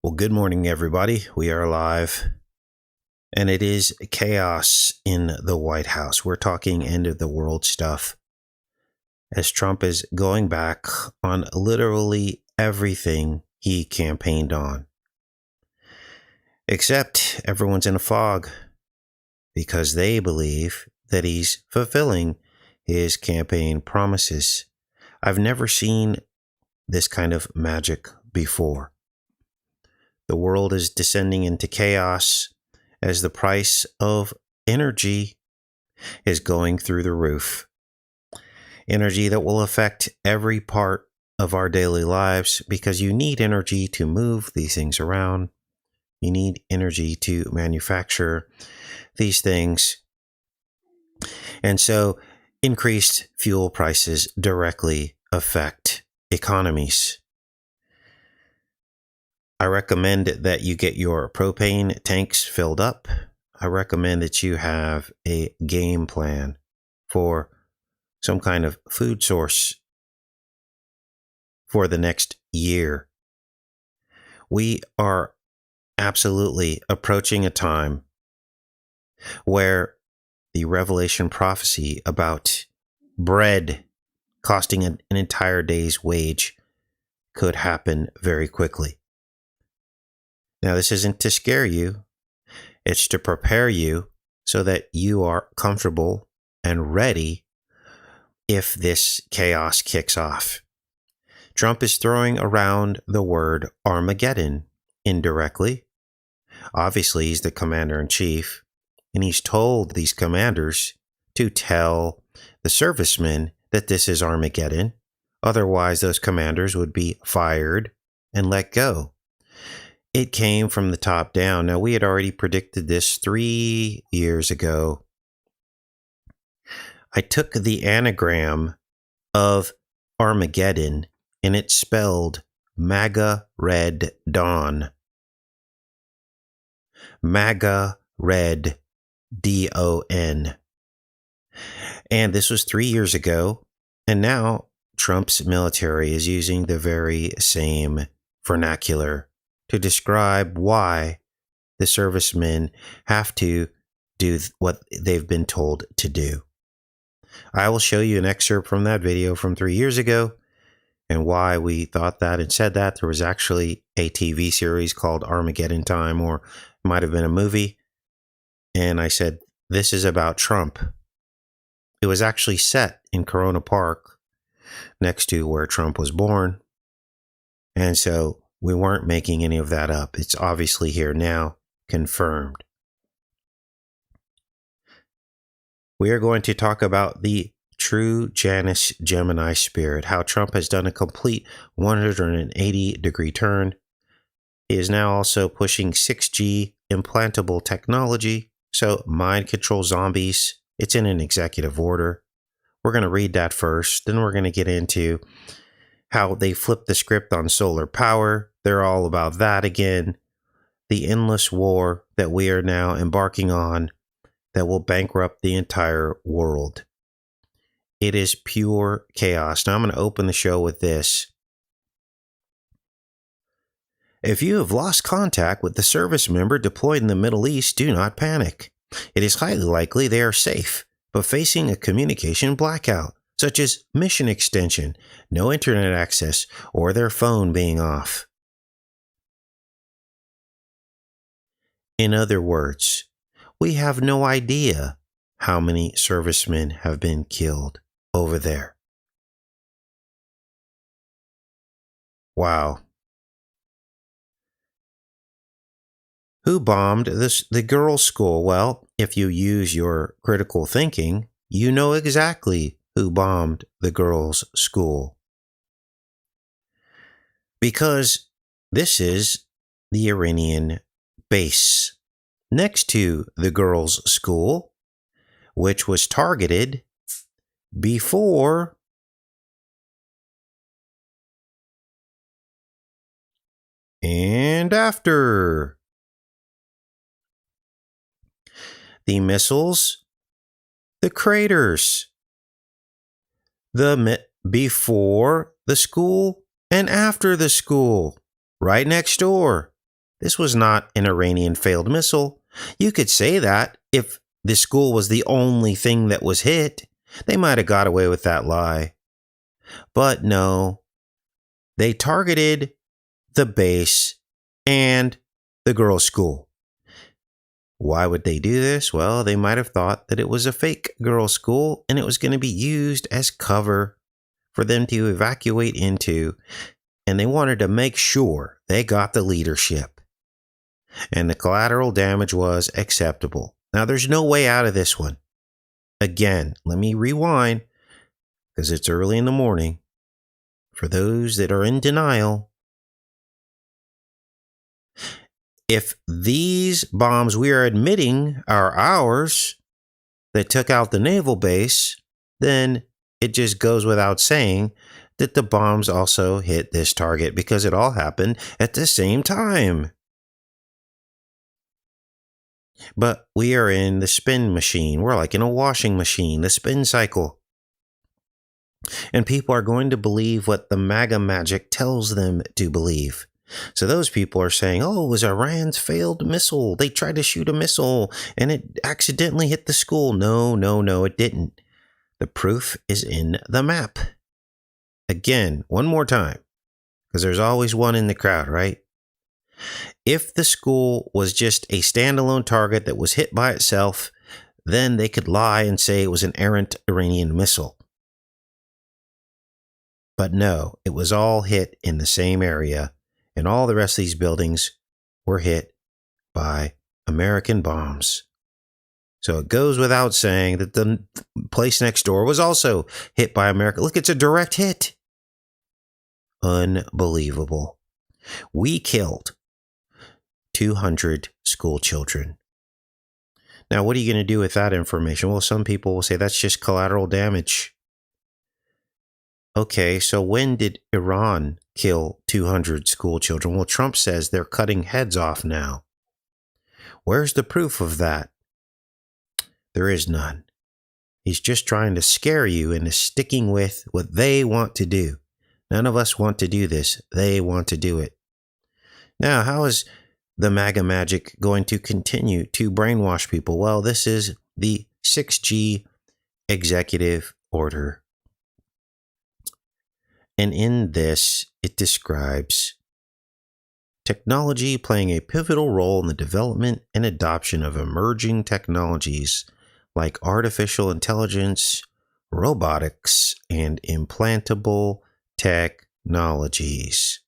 Well, good morning, everybody. We are live, and it is chaos in the White House. We're talking end of the world stuff as Trump is going back on literally everything he campaigned on. Except everyone's in a fog because they believe that he's fulfilling his campaign promises. I've never seen this kind of magic before. The world is descending into chaos as the price of energy is going through the roof. Energy that will affect every part of our daily lives because you need energy to move these things around. You need energy to manufacture these things. And so increased fuel prices directly affect economies. I recommend that you get your propane tanks filled up. I recommend that you have a game plan for some kind of food source for the next year. We are absolutely approaching a time where the Revelation prophecy about bread costing an entire day's wage could happen very quickly. Now, this isn't to scare you. It's to prepare you so that you are comfortable and ready if this chaos kicks off. Trump is throwing around the word Armageddon indirectly. Obviously, he's the commander-in-chief, and he's told these commanders to tell the servicemen that this is Armageddon. Otherwise, those commanders would be fired and let go. It came from the top down. Now, we had already predicted this 3 years ago. I took the anagram of Armageddon, and it's spelled MAGA Red Dawn. MAGA Red D-O-N. And this was 3 years ago, and now Trump's military is using the very same vernacular to describe why the servicemen have to do what they've been told to do. I will show you an excerpt from that video from 3 years ago and why we thought that and said that. There was actually a TV series called Armageddon Time, or it might have been a movie. And I said, this is about Trump. It was actually set in Corona Park next to where Trump was born. And so we weren't making any of that up. It's obviously here now, confirmed. We are going to talk about the true Janus Gemini spirit, how Trump has done a complete 180-degree turn. He is now also pushing 6G implantable technology, so mind control zombies. It's in an executive order. We're going to read that first, then we're going to get into how they flipped the script on solar power. They're all about that again. The endless war that we are now embarking on that will bankrupt the entire world. It is pure chaos. Now I'm going to open the show with this. If you have lost contact with the service member deployed in the Middle East, do not panic. It is highly likely they are safe, but facing a communication blackout, such as mission extension, no internet access, or their phone being off. In other words, we have no idea how many servicemen have been killed over there. Wow. Who bombed the girls' school? Well, if you use your critical thinking, you know exactly who bombed the girls' school. Because this is the Iranian base next to the girls' school, which was targeted before and after. The missiles, the craters, before the school and after the school, right next door. This was not an Iranian failed missile. You could say that if the school was the only thing that was hit. They might have got away with that lie. But no, they targeted the base and the girls' school. Why would they do this? Well, they might have thought that it was a fake girls' school and it was going to be used as cover for them to evacuate into, and they wanted to make sure they got the leadership. And the collateral damage was acceptable. Now, there's no way out of this one. Again, let me rewind, because it's early in the morning. For those that are in denial, if these bombs we are admitting are ours that took out the naval base, then it just goes without saying that the bombs also hit this target because it all happened at the same time. But we are in the spin machine. We're like in a washing machine, the spin cycle. And people are going to believe what the MAGA magic tells them to believe. So those people are saying, oh, it was Iran's failed missile. They tried to shoot a missile and it accidentally hit the school. No, it didn't. The proof is in the map. Again, one more time, because there's always one in the crowd, right? If the school was just a standalone target that was hit by itself, then they could lie and say it was an errant Iranian missile. But no, it was all hit in the same area, and all the rest of these buildings were hit by American bombs. So it goes without saying that the place next door was also hit by America. Look, it's a direct hit. Unbelievable. We killed 200 school children. Now, what are you going to do with that information? Well, some people will say that's just collateral damage. Okay, so when did Iran kill 200 school children? Well, Trump says they're cutting heads off now. Where's the proof of that? There is none. He's just trying to scare you into sticking with what they want to do. None of us want to do this. They want to do it. Now, how is the MAGA magic going to continue to brainwash people? Well, this is the 6G executive order. And in this, it describes technology playing a pivotal role in the development and adoption of emerging technologies like artificial intelligence, robotics, and implantable technologies.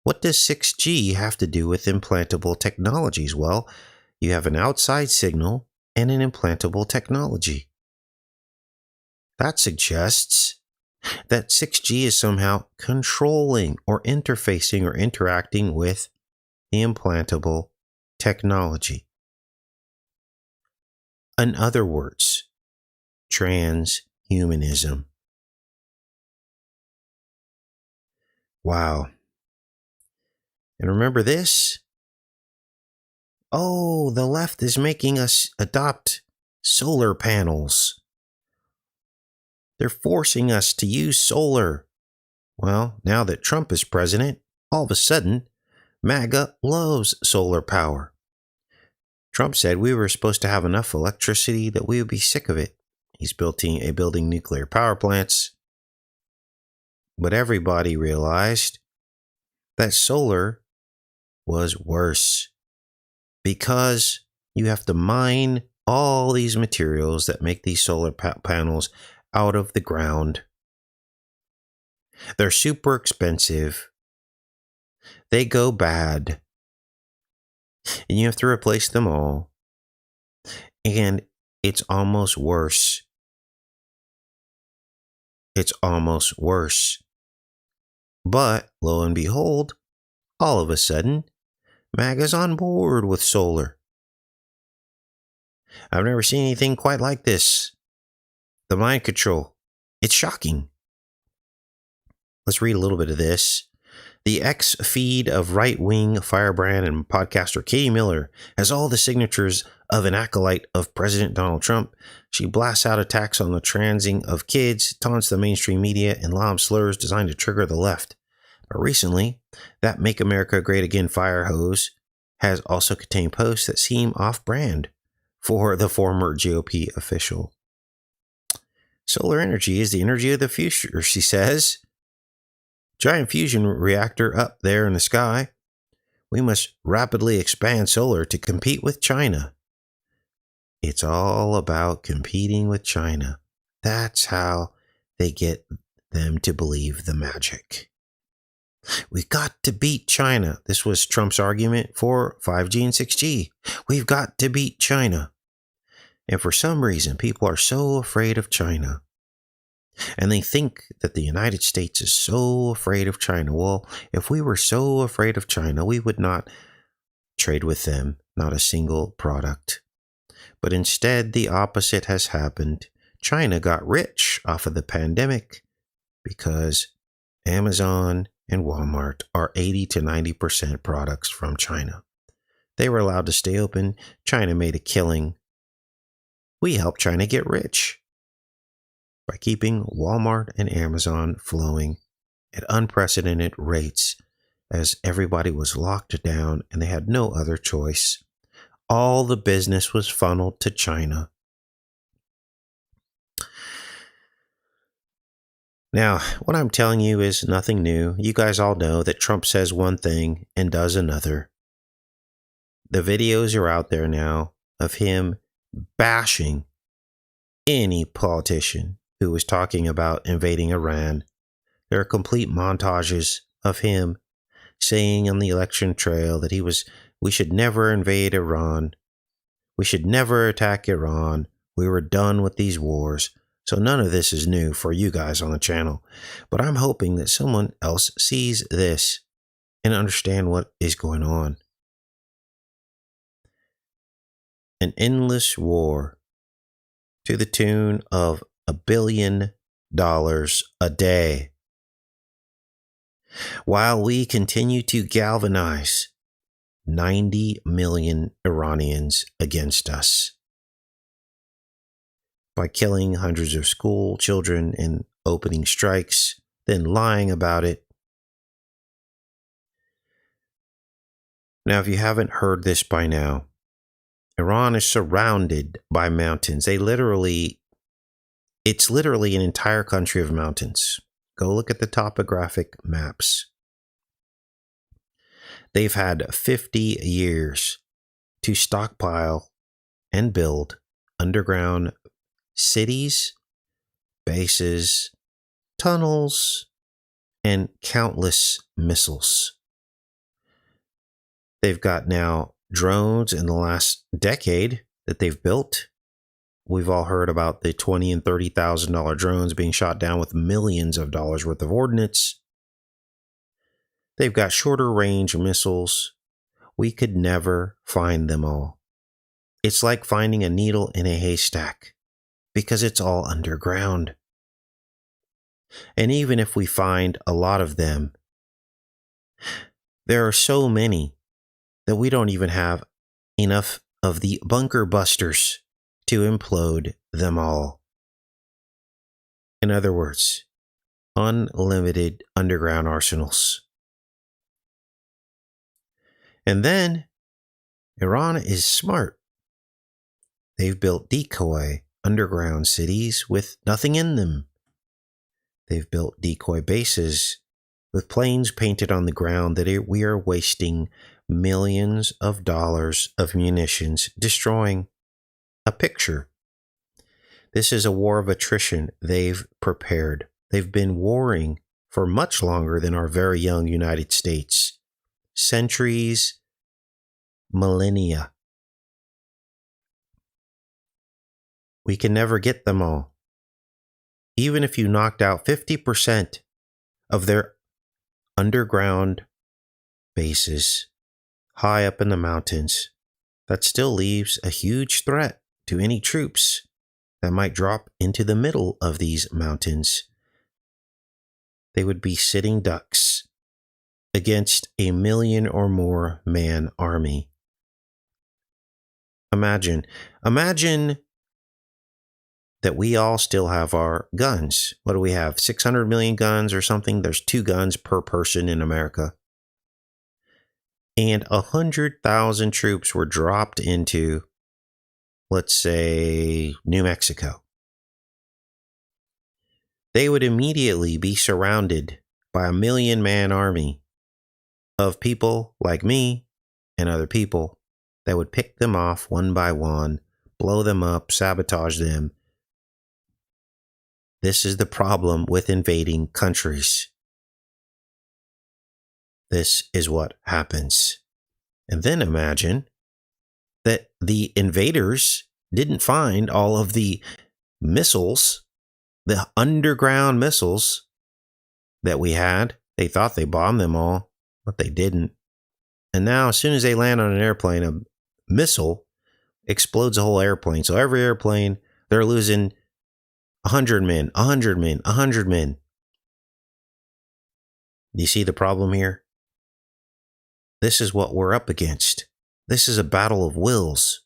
What does 6G have to do with implantable technologies? Well, you have an outside signal and an implantable technology. That suggests that 6G is somehow controlling or interfacing or interacting with the implantable technology. In other words, transhumanism. Wow. And remember this? Oh, the left is making us adopt solar panels. They're forcing us to use solar. Well, now that Trump is president, all of a sudden, MAGA loves solar power. Trump said we were supposed to have enough electricity that we would be sick of it. He's building nuclear power plants. But everybody realized that solar was worse because you have to mine all these materials that make these solar panels out of the ground. They're super expensive. They go bad. And you have to replace them all. And it's almost worse. It's almost worse. But lo and behold, all of a sudden, MAGA's on board with solar. I've never seen anything quite like this. The mind control. It's shocking. Let's read a little bit of this. The X feed of right-wing firebrand and podcaster Katie Miller has all the signatures of an acolyte of President Donald Trump. She blasts out attacks on the transing of kids, taunts the mainstream media, and lobs slurs designed to trigger the left. Recently, that Make America Great Again fire hose has also contained posts that seem off-brand for the former GOP official. Solar energy is the energy of the future, she says. Giant fusion reactor up there in the sky. We must rapidly expand solar to compete with China. It's all about competing with China. That's how they get them to believe the magic. We've got to beat China. This was Trump's argument for 5G and 6G. We've got to beat China. And for some reason, people are so afraid of China. And they think that the United States is so afraid of China. Well, if we were so afraid of China, we would not trade with them, not a single product. But instead, the opposite has happened. China got rich off of the pandemic because Amazon and Walmart are 80 to 90% products from China. They were allowed to stay open. China made a killing. We helped China get rich by keeping Walmart and Amazon flowing at unprecedented rates as everybody was locked down and they had no other choice. All the business was funneled to China. Now, what I'm telling you is nothing new. You guys all know that Trump says one thing and does another. The videos are out there now of him bashing any politician who was talking about invading Iran. There are complete montages of him saying on the election trail that we should never invade Iran. We should never attack Iran. We were done with these wars. So none of this is new for you guys on the channel. But I'm hoping that someone else sees this and understand what is going on. An endless war to the tune of $1 billion a day. While we continue to galvanize 90 million Iranians against us by killing hundreds of school children and opening strikes, then lying about it. Now, if you haven't heard this by now, Iran is surrounded by mountains. It's literally an entire country of mountains. Go look at the topographic maps. They've had 50 years to stockpile and build underground cities, bases, tunnels, and countless missiles. They've got now drones in the last decade that they've built. We've all heard about the $20,000 and $30,000 drones being shot down with millions of dollars worth of ordnance. They've got shorter range missiles. We could never find them all. It's like finding a needle in a haystack because it's all underground. And even if we find a lot of them, there are so many that we don't even have enough of the bunker busters to implode them all. In other words, unlimited underground arsenals. And then, Iran is smart. They've built decoy underground cities with nothing in them. They've built decoy bases with planes painted on the ground that we are wasting millions of dollars of munitions destroying a picture. This is a war of attrition they've prepared. They've been warring for much longer than our very young United States. Centuries, millennia. We can never get them all. Even if you knocked out 50% of their underground bases high up in the mountains, that still leaves a huge threat to any troops that might drop into the middle of these mountains. They would be sitting ducks against a 1 million or more man army. Imagine that we all still have our guns. What do we have? 600 million guns or something? There's 2 guns per person in America. And 100,000 troops were dropped into, let's say, New Mexico. They would immediately be surrounded by a 1,000,000-man army of people like me and other people that would pick them off one by one, blow them up, sabotage them. This is the problem with invading countries. This is what happens. And then imagine that the invaders didn't find all of the missiles, the underground missiles that we had. They thought they bombed them all, but they didn't. And now, as soon as they land on an airplane, a missile explodes a whole airplane. So every airplane, they're losing 100 men, 100 men, 100 men. Do you see the problem here? This is what we're up against. This is a battle of wills.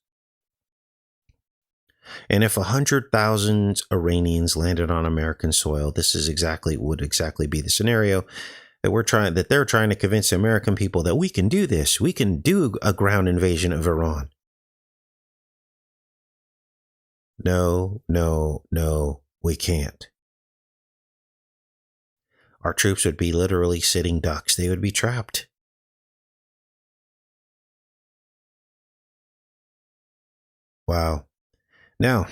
And if 100,000 Iranians landed on American soil, this is would exactly be the scenario that they're trying to convince the American people that we can do this. We can do a ground invasion of Iran. No, no, no, we can't. Our troops would be literally sitting ducks. They would be trapped. Wow. Now,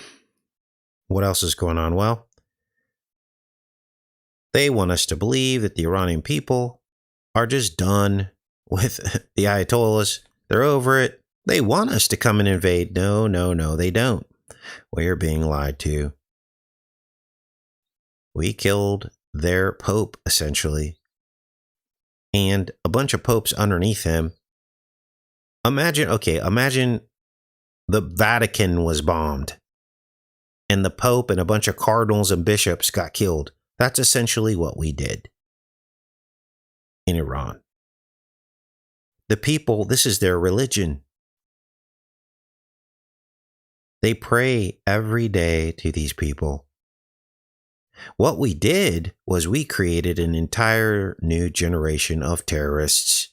what else is going on? Well, they want us to believe that the Iranian people are just done with the Ayatollahs. They're over it. They want us to come and invade. No, no, no, they don't. We are being lied to. We killed their pope, essentially, and a bunch of popes underneath him. Imagine the Vatican was bombed, and the pope and a bunch of cardinals and bishops got killed. That's essentially what we did in Iran. The people, this is their religion. They pray every day to these people. What we did was we created an entire new generation of terrorists,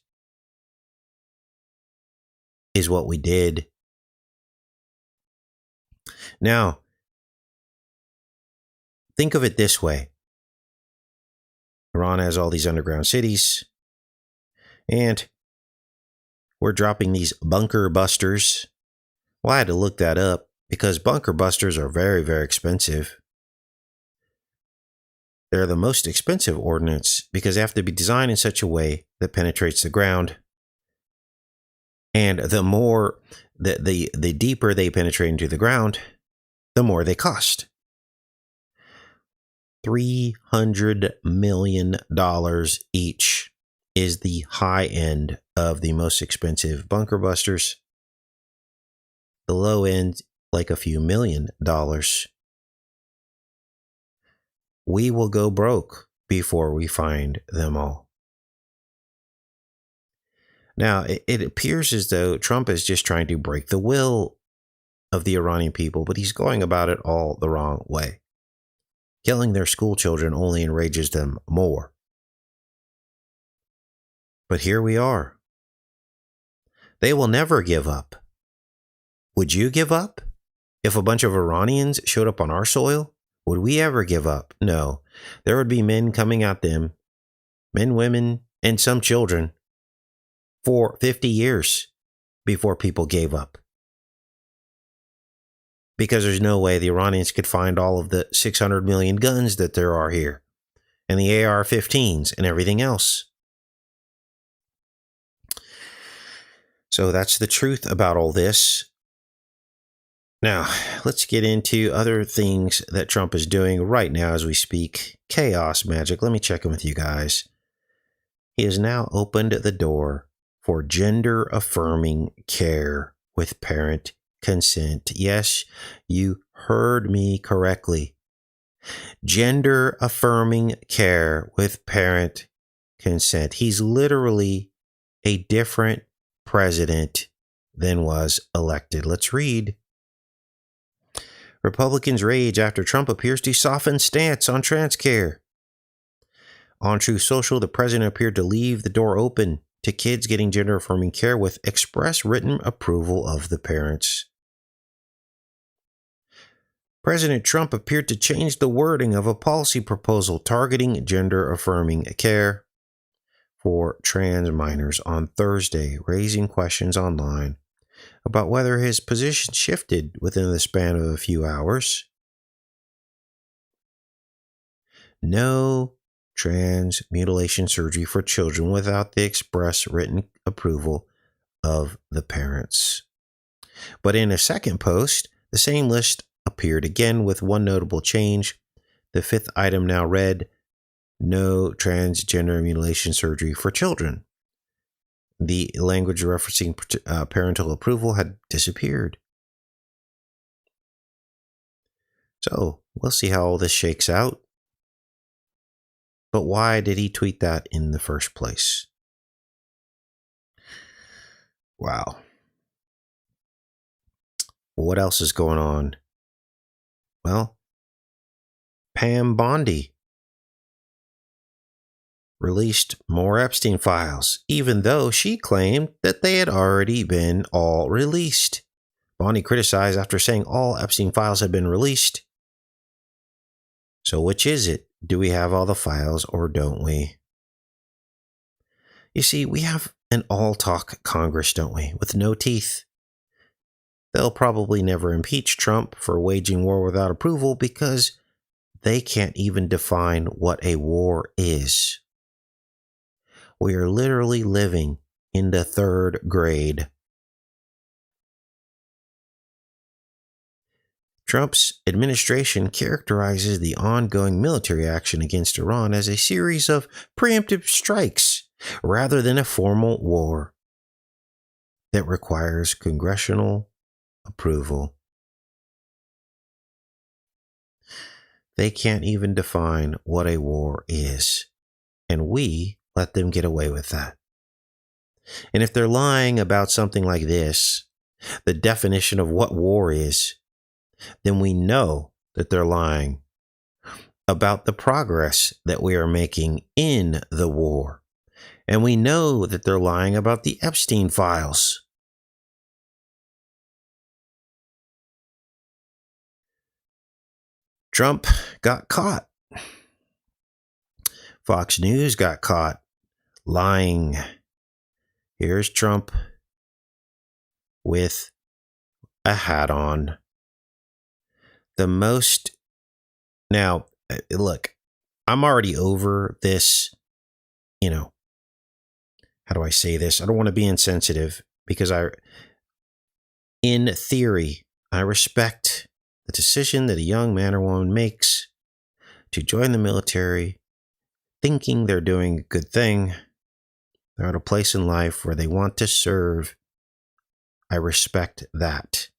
is what we did. Now, think of it this way. Iran has all these underground cities, and we're dropping these bunker busters. Well, I had to look that up because bunker busters are very, very expensive. They're the most expensive ordnance because they have to be designed in such a way that penetrates the ground. And the more, the deeper they penetrate into the ground, the more they cost. $300 million each is the high end of the most expensive bunker busters. The low end, like a few $1,000,000. We will go broke before we find them all. Now, it appears as though Trump is just trying to break the will of the Iranian people, but he's going about it all the wrong way. Killing their school children only enrages them more. But here we are. They will never give up. Would you give up? If a bunch of Iranians showed up on our soil, would we ever give up? No. There would be men coming at them, men, women, and some children, for 50 years before people gave up. Because there's no way the Iranians could find all of the 600 million guns that there are here, and the AR-15s and everything else. So that's the truth about all this. Now, let's get into other things that Trump is doing right now as we speak. Chaos magic. Let me check in with you guys. He has now opened the door for gender-affirming care with parent consent. Yes, you heard me correctly. Gender-affirming care with parent consent. He's literally a different president than was elected. Let's read. Republicans rage after Trump appears to soften stance on trans care. On Truth Social, the president appeared to leave the door open to kids getting gender-affirming care with express written approval of the parents. President Trump appeared to change the wording of a policy proposal targeting gender-affirming care for trans minors on Thursday, raising questions online about whether his position shifted within the span of a few hours. No trans mutilation surgery for children without the express written approval of the parents. But in a second post, the same list appeared again with one notable change. The fifth item now read, "No transgender mutilation surgery for children." The language referencing parental approval had disappeared. So we'll see how all this shakes out. But why did he tweet that in the first place? Wow. What else is going on? Well, Pam Bondi released more Epstein files, even though she claimed that they had already been all released. Bondi criticized after saying all Epstein files had been released. So which is it? Do we have all the files or don't we? You see, we have an all-talk Congress, don't we, with no teeth. They'll probably never impeach Trump for waging war without approval because they can't even define what a war is. We are literally living in the third grade. Trump's administration characterizes the ongoing military action against Iran as a series of preemptive strikes rather than a formal war that requires congressional approval. They can't even define what a war is, and we let them get away with that. And if they're lying about something like this, the definition of what war is, then we know that they're lying about the progress that we are making in the war. And we know that they're lying about the Epstein files. Trump got caught. Fox News got caught lying. Here's Trump with a hat on. Now, look, I'm already over this, how do I say this? I don't want to be insensitive because in theory, I respect the decision that a young man or woman makes to join the military, thinking they're doing a good thing. They're at a place in life where they want to serve. I respect that.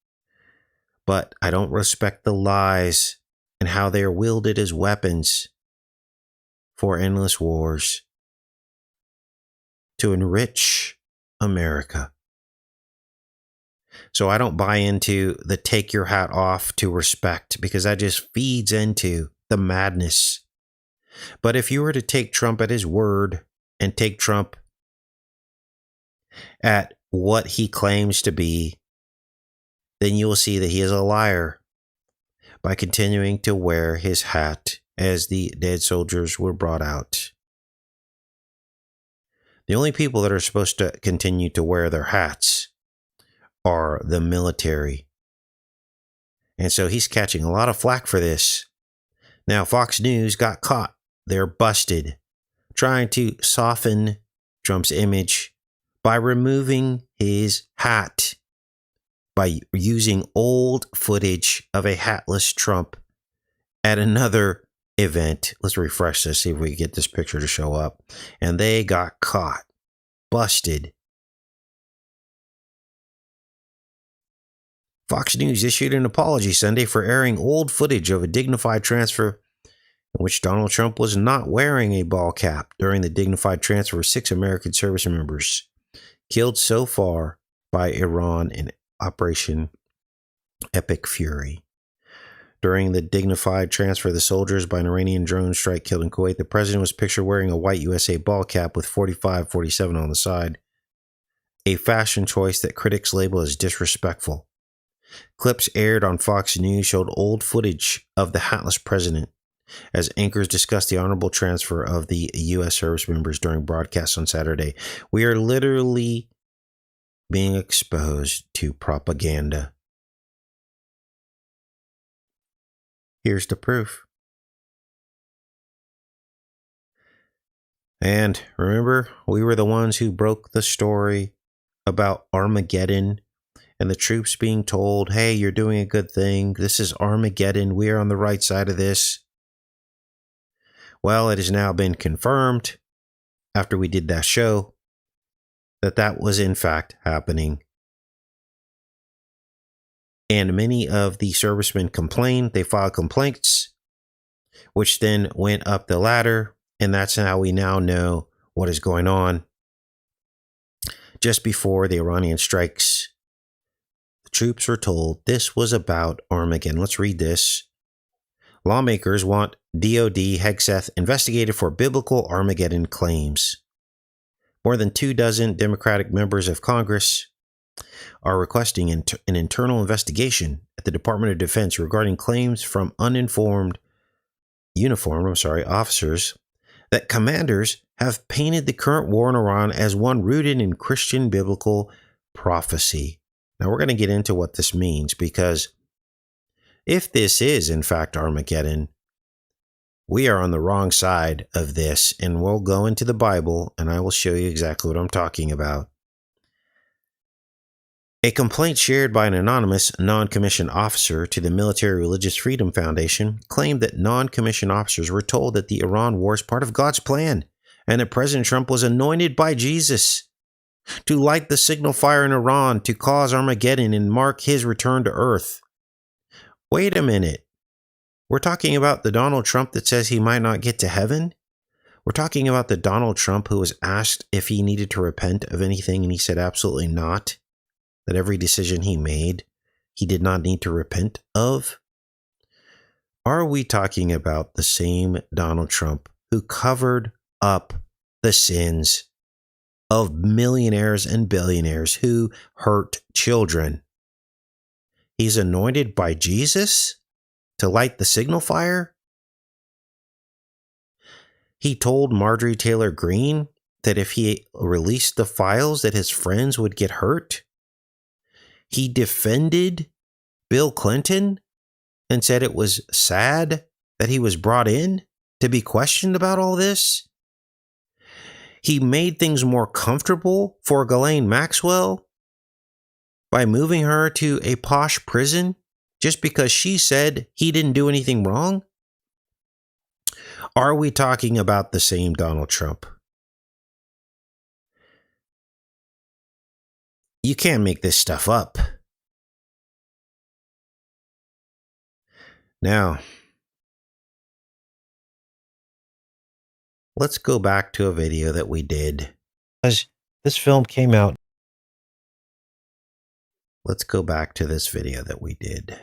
But I don't respect the lies and how they are wielded as weapons for endless wars to enrich America. So I don't buy into the take your hat off to respect because that just feeds into the madness. But if you were to take Trump at his word and take Trump at what he claims to be, then you will see that he is a liar by continuing to wear his hat as the dead soldiers were brought out. The only people that are supposed to continue to wear their hats are the military. And so he's catching a lot of flack for this. Now, Fox News got caught. They're busted, trying to soften Trump's image by removing his hat, by using old footage of a hatless Trump at another event. Let's refresh this, see if we can get this picture to show up. And they got caught, busted. Fox News issued an apology Sunday for airing old footage of a dignified transfer in which Donald Trump was not wearing a ball cap during the dignified transfer of 6 American service members killed so far by Iran in Operation Epic Fury. during the dignified transfer of the soldiers by an Iranian drone strike killed in Kuwait. The president was pictured wearing a white USA ball cap with 45-47 on the side, a fashion choice that critics label as disrespectful. Clips aired on Fox News showed old footage of the hatless president as anchors discussed the honorable transfer of the U.S. service members during broadcasts on Saturday. We are literally being exposed to propaganda. Here's the proof. And remember, we were the ones who broke the story about Armageddon and the troops being told, hey, you're doing a good thing. This is Armageddon. We are on the right side of this. Well, it has now been confirmed after we did that show that that was in fact happening. And many of the servicemen complained. They filed complaints, which then went up the ladder. And that's how we now know what is going on. Just before the Iranian strikes, the troops were told this was about Armageddon. Let's read this. Lawmakers want DOD Hegseth investigated for biblical Armageddon claims. More than 24 Democratic members of Congress are requesting an internal investigation at the Department of Defense regarding claims from uniformed officers that commanders have painted the current war in Iran as one rooted in Christian biblical prophecy. Now, we're going to get into what this means, because if this is, in fact, Armageddon, we are on the wrong side of this, and we'll go into the Bible, and I will show you exactly what I'm talking about. A complaint shared by an anonymous non-commissioned officer to the Military Religious Freedom Foundation claimed that non-commissioned officers were told that the Iran war is part of God's plan and that President Trump was anointed by Jesus to light the signal fire in Iran to cause Armageddon and mark his return to Earth. Wait a minute. We're talking about the Donald Trump that says he might not get to heaven? We're talking about the Donald Trump who was asked if he needed to repent of anything and he said absolutely not. That every decision he made, he did not need to repent of? Are we talking about the same Donald Trump who covered up the sins of millionaires and billionaires who hurt children? He's anointed by Jesus to light the signal fire? He told Marjorie Taylor Greene that if he released the files that his friends would get hurt? He defended Bill Clinton and said it was sad that he was brought in to be questioned about all this. He made things more comfortable for Ghislaine Maxwell by moving her to a posh prison just because she said he didn't do anything wrong. Are we talking about the same Donald Trump? You can't make this stuff up. Now, let's go back to a video that we did. As this film came out, let's go back to this video that we did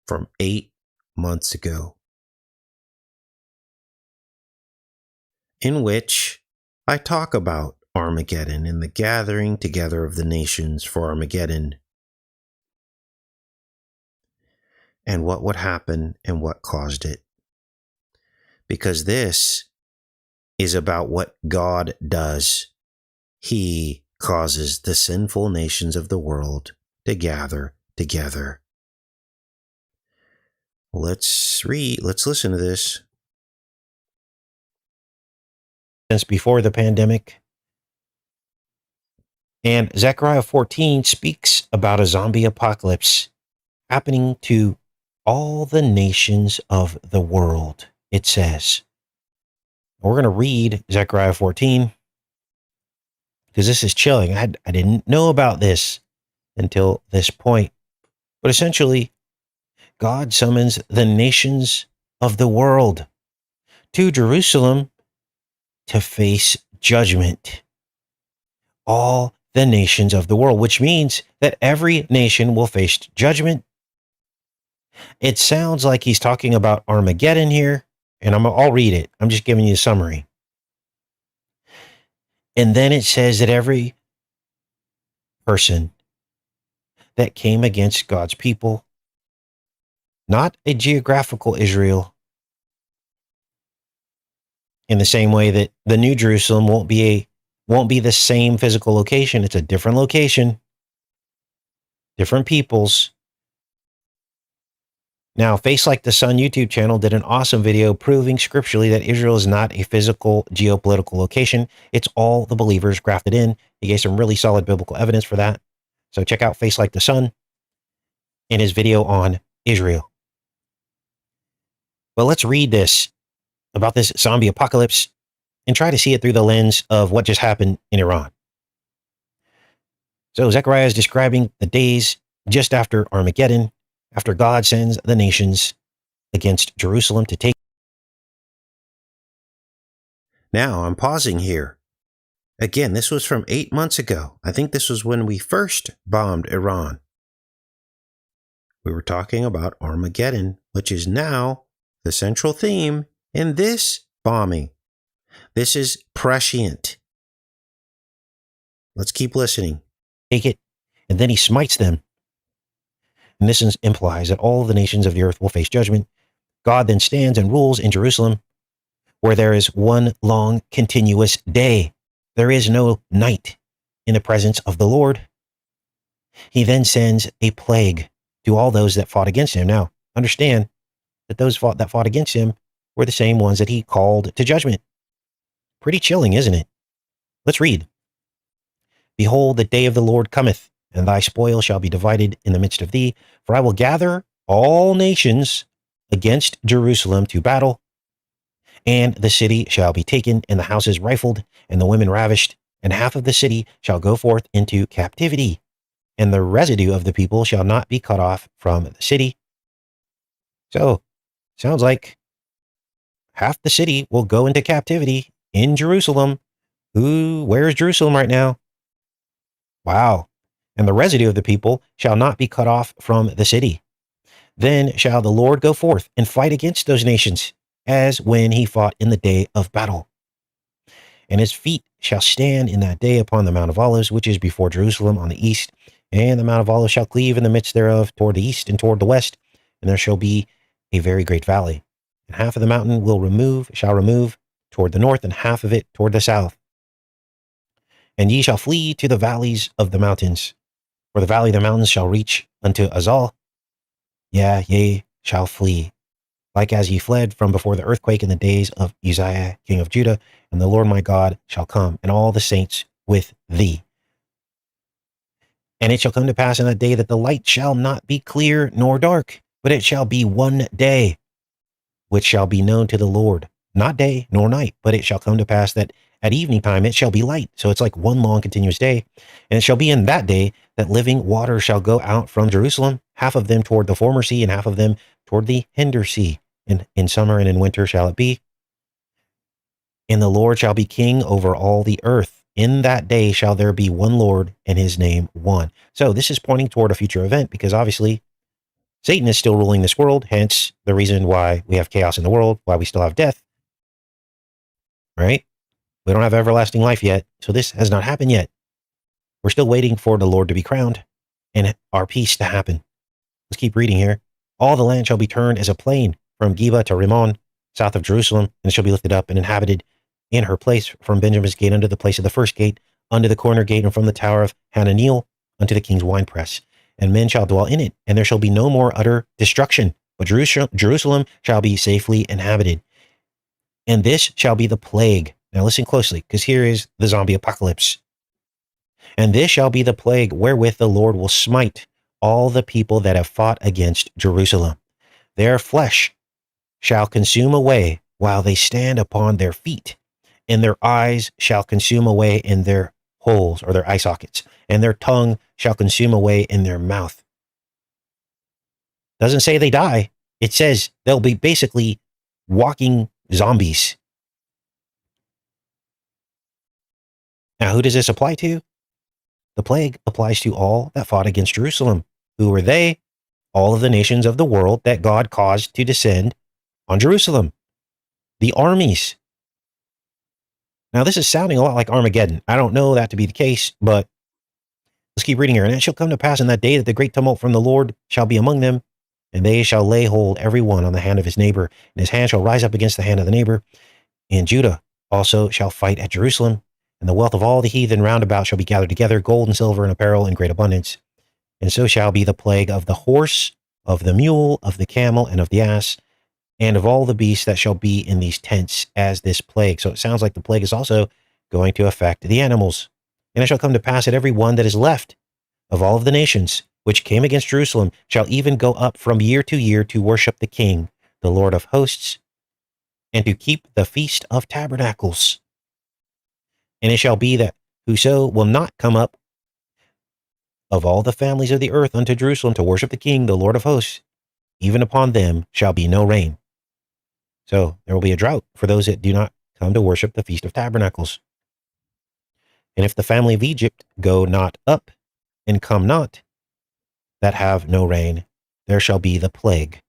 from 8 months ago, in which I talk about Armageddon and the gathering together of the nations for Armageddon and what would happen and what caused it. Because this is about what God does. He causes the sinful nations of the world to gather together. Let's listen to this. Since before the pandemic. And Zechariah 14 speaks about a zombie apocalypse happening to all the nations of the world, it says. We're going to read Zechariah 14 because this is chilling. I didn't know about this until this point. But essentially, God summons the nations of the world to Jerusalem to face judgment. All the nations of the world, which means that every nation will face judgment. It sounds like he's talking about Armageddon here, and I'll read it. I'm just giving you a summary. And then it says that every person that came against God's people, not a geographical Israel, in the same way that the New Jerusalem won't be the same physical location. It's a different location, different peoples. Now, Face Like the Sun YouTube channel did an awesome video proving scripturally that Israel is not a physical geopolitical location. It's all the believers grafted in. He gave some really solid biblical evidence for that. So check out Face Like the Sun in his video on Israel. But let's read this about this zombie apocalypse and try to see it through the lens of what just happened in Iran. So Zechariah is describing the days just after Armageddon, after God sends the nations against Jerusalem to take. Now I'm pausing here. Again, this was from 8 months ago. I think this was when we first bombed Iran. We were talking about Armageddon, which is now the central theme in this bombing. This is prescient. Let's keep listening. Take it, and then he smites them. And this implies that all of the nations of the earth will face judgment. God then stands and rules in Jerusalem, where there is one long continuous day. There is no night in the presence of the Lord. He then sends a plague to all those that fought against him. Now, understand that those that fought against him were the same ones that he called to judgment. Pretty chilling, isn't it? Let's read. Behold, the day of the Lord cometh, and thy spoil shall be divided in the midst of thee. For I will gather all nations against Jerusalem to battle, and the city shall be taken, and the houses rifled, and the women ravished, and half of the city shall go forth into captivity, and the residue of the people shall not be cut off from the city. So, sounds like half the city will go into captivity in Jerusalem. Where's Jerusalem right now? Wow. And the residue of the people shall not be cut off from the city. Then shall the Lord go forth and fight against those nations, as when he fought in the day of battle. And his feet shall stand in that day upon the Mount of Olives, which is before Jerusalem on the east. And the Mount of Olives shall cleave in the midst thereof toward the east and toward the west. And there shall be a very great valley. And half of the mountain shall remove toward the north, and half of it toward the south. And ye shall flee to the valleys of the mountains, for the valley of the mountains shall reach unto Azal. Yeah, ye shall flee, like as ye fled from before the earthquake in the days of Uzziah, king of Judah, and the Lord my God shall come, and all the saints with thee. And it shall come to pass in that day that the light shall not be clear nor dark, but it shall be one day, which shall be known to the Lord, not day nor night, but it shall come to pass that at evening time it shall be light. So it's like one long continuous day. And it shall be in that day that living water shall go out from Jerusalem, half of them toward the former sea, and half of them toward the hinder sea. And in summer and in winter shall it be. And the Lord shall be king over all the earth. In that day shall there be one Lord, and his name one. So this is pointing toward a future event, because obviously Satan is still ruling this world, hence the reason why we have chaos in the world, why we still have death, right? We don't have everlasting life yet, so this has not happened yet. We're still waiting for the Lord to be crowned and our peace to happen. Let's keep reading here. All the land shall be turned as a plain from Geba to Rimmon, south of Jerusalem, and it shall be lifted up and inhabited in her place from Benjamin's gate unto the place of the first gate, unto the corner gate, and from the tower of Hananiel unto the king's winepress. And men shall dwell in it, and there shall be no more utter destruction, but Jerusalem shall be safely inhabited. And this shall be the plague. Now listen closely, because here is the zombie apocalypse. And this shall be the plague wherewith the Lord will smite all the people that have fought against Jerusalem. Their flesh shall consume away while they stand upon their feet, and their eyes shall consume away in their holes, or their eye sockets, and their tongue shall consume away in their mouth. Doesn't say they die. It says they'll be basically walking zombies. Now, who does this apply to? The plague applies to all that fought against Jerusalem. Who were they? all of the nations of the world that God caused to descend on Jerusalem. The armies. Now, this is sounding a lot like Armageddon. I don't know that to be the case, but let's keep reading here. And it shall come to pass in that day that the great tumult from the Lord shall be among them, and they shall lay hold every one on the hand of his neighbor, and his hand shall rise up against the hand of the neighbor. And Judah also shall fight at Jerusalem, and the wealth of all the heathen round about shall be gathered together, gold and silver and apparel in great abundance. And so shall be the plague of the horse, of the mule, of the camel, and of the ass, and of all the beasts that shall be in these tents as this plague. So it sounds like the plague is also going to affect the animals. And it shall come to pass that every one that is left of all of the nations which came against Jerusalem shall even go up from year to year to worship the King, the Lord of hosts, and to keep the Feast of Tabernacles. And it shall be that whoso will not come up of all the families of the earth unto Jerusalem to worship the King, the Lord of hosts, even upon them shall be no rain. So there will be a drought for those that do not come to worship the Feast of Tabernacles. And if the family of Egypt go not up and come not, that have no rain, there shall be the plague.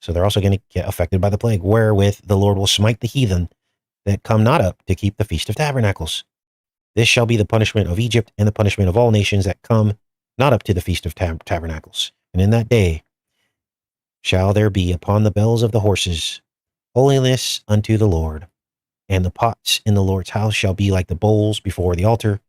So they're also going to get affected by the plague, wherewith the Lord will smite the heathen that come not up to keep the Feast of Tabernacles. This shall be the punishment of Egypt and the punishment of all nations that come not up to the Feast of Tabernacles. And in that day shall there be upon the bells of the horses holiness unto the Lord, and the pots in the Lord's house shall be like the bowls before the altar.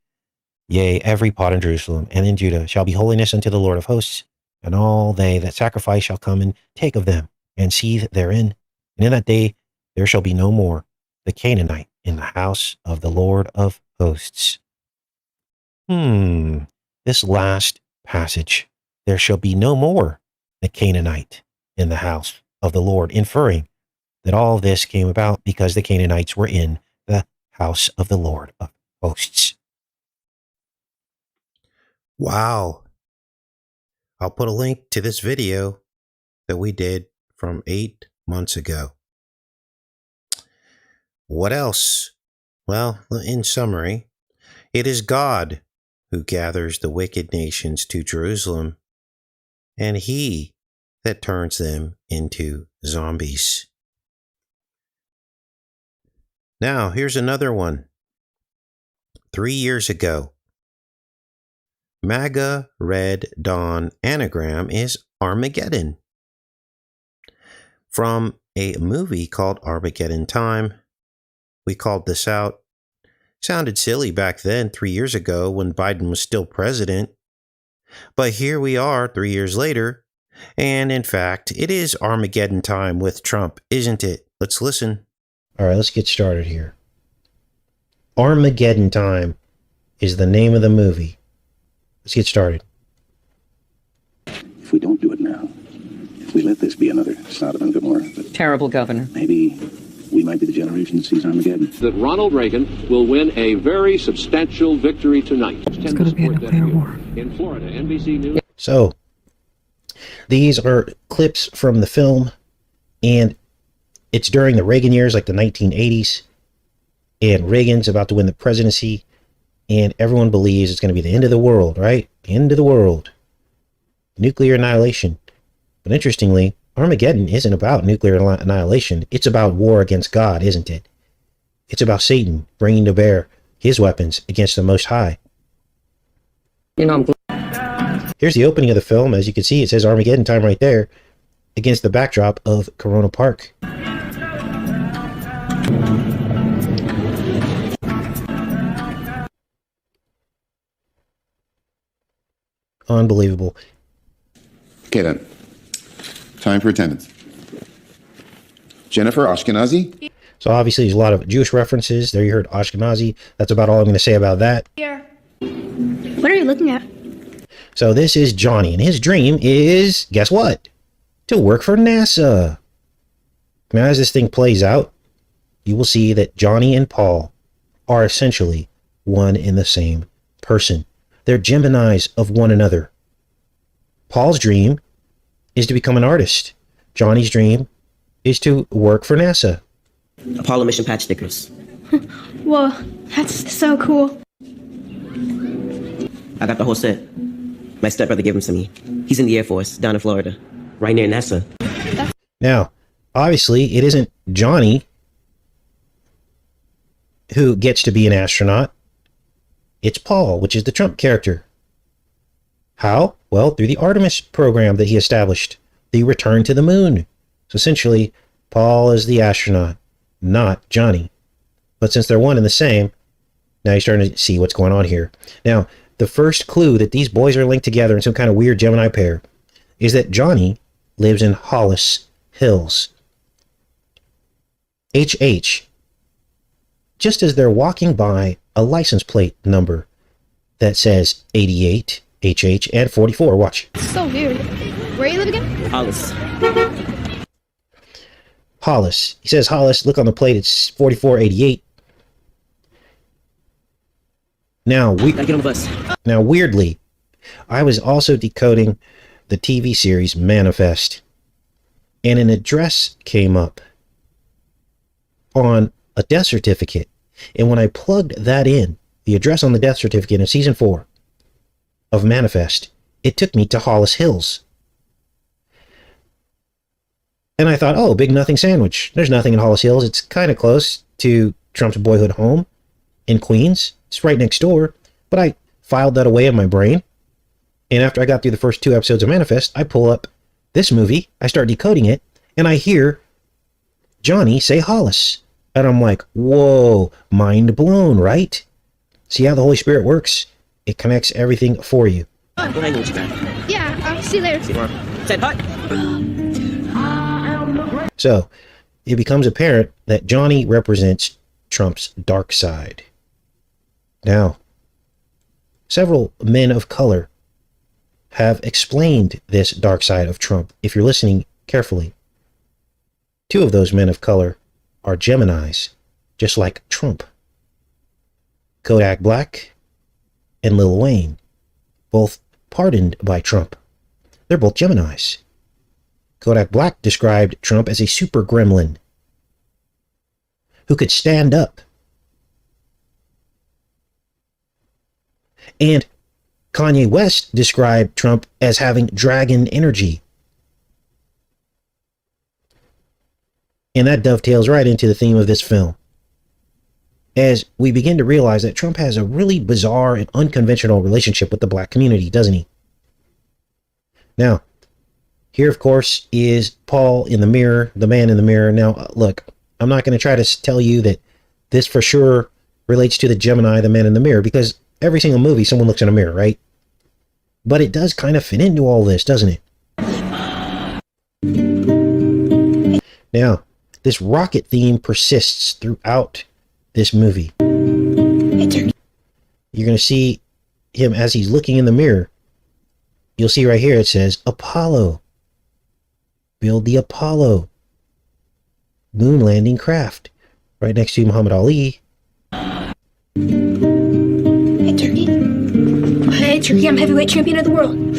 Yea, every pot in Jerusalem and in Judah shall be holiness unto the Lord of hosts, and all they that sacrifice shall come and take of them, and seethe therein. And in that day there shall be no more the Canaanite in the house of the Lord of hosts. This last passage, there shall be no more the Canaanite in the house of the Lord, inferring that all this came about because the Canaanites were in the house of the Lord of hosts. Wow. I'll put a link to this video that we did from 8 months ago. What else? Well, in summary, it is God who gathers the wicked nations to Jerusalem, and he that turns them into zombies. Now, here's another one. 3 years ago, MAGA Red Dawn anagram is Armageddon. From a movie called Armageddon Time. We called this out. Sounded silly back then, 3 years ago, when Biden was still president. But here we are 3 years later, and in fact, it is Armageddon time with Trump, isn't it? Let's listen. All right, let's get started here. Armageddon Time is the name of the movie. Let's get started. If we don't do it now, if we let this be another Sodom and Gomorrah, terrible governor, maybe we might be the generation that sees Armageddon. That Ronald Reagan will win a very substantial victory tonight. It's going to be a nuclear war. In Florida, NBC News. So, these are clips from the film, and it's during the Reagan years, like the 1980s, and Reagan's about to win the presidency, and everyone believes it's going to be the end of the world, right? The end of the world. Nuclear annihilation. But interestingly, Armageddon isn't about nuclear annihilation. It's about war against God, isn't it? It's about Satan bringing to bear his weapons against the Most High. You know, Here's the opening of the film. As you can see, it says Armageddon Time right there against the backdrop of Corona Park. Unbelievable. Okay then. Time for attendance. Jennifer Ashkenazi. So obviously there's a lot of Jewish references. There you heard Ashkenazi. That's about all I'm going to say about that. Here. What are you looking at? So this is Johnny, and his dream is, guess what? To work for NASA. Now as this thing plays out, you will see that Johnny and Paul are essentially one and the same person. They're Geminis of one another. Paul's dream is to become an artist. Johnny's dream is to work for NASA. Apollo mission patch stickers. Whoa, that's so cool. I got the whole set. My stepbrother gave them to me. He's in the Air Force down in Florida, right near NASA. Now, obviously, it isn't Johnny who gets to be an astronaut. It's Paul, which is the Trump character. How? Well, through the Artemis program that he established, the return to the moon. So essentially, Paul is the astronaut, not Johnny. But since they're one and the same, now you're starting to see what's going on here. Now, the first clue that these boys are linked together in some kind of weird Gemini pair is that Johnny lives in Hollis Hills. HH. Just as they're walking by a license plate number that says 88, HH, and 44. Watch. So weird. Where you live again? Hollis. Hollis. He says Hollis. Look on the plate. It's 4488. Now, Gotta get on the bus. Now, weirdly, I was also decoding the TV series Manifest, and an address came up on a death certificate. And when I plugged that in, the address on the death certificate in season 4 of Manifest, it took me to Hollis Hills. And I thought, oh, big nothing sandwich. There's nothing in Hollis Hills. It's kind of close to Trump's boyhood home in Queens. It's right next door. But I filed that away in my brain. And after I got through the first 2 episodes of Manifest, I pull up this movie, I start decoding it, and I hear Johnny say Hollis. And I'm like, whoa, mind blown, right? See how the Holy Spirit works? It connects everything for you. Go hang with you, man. Yeah, I'll see you later. See you tomorrow. Said hi. So, it becomes apparent that Johnny represents Trump's dark side. Now, several men of color have explained this dark side of Trump, if you're listening carefully. 2 of those men of color are Geminis, just like Trump. Kodak Black and Lil Wayne, both pardoned by Trump. They're both Geminis. Kodak Black described Trump as a super gremlin who could stand up. And Kanye West described Trump as having dragon energy. And that dovetails right into the theme of this film, as we begin to realize that Trump has a really bizarre and unconventional relationship with the black community, doesn't he? Now, here, of course, is Paul in the mirror, the man in the mirror. Now, look, I'm not going to try to tell you that this for sure relates to the Gemini, the man in the mirror, because every single movie, someone looks in a mirror, right? But it does kind of fit into all this, doesn't it? Now, this rocket theme persists throughout this movie. You're going to see him as he's looking in the mirror. You'll see right here it says Apollo. Build the Apollo moon landing craft. Right next to Muhammad Ali. Hey, Turkey. Hey, Turkey, I'm heavyweight champion of the world.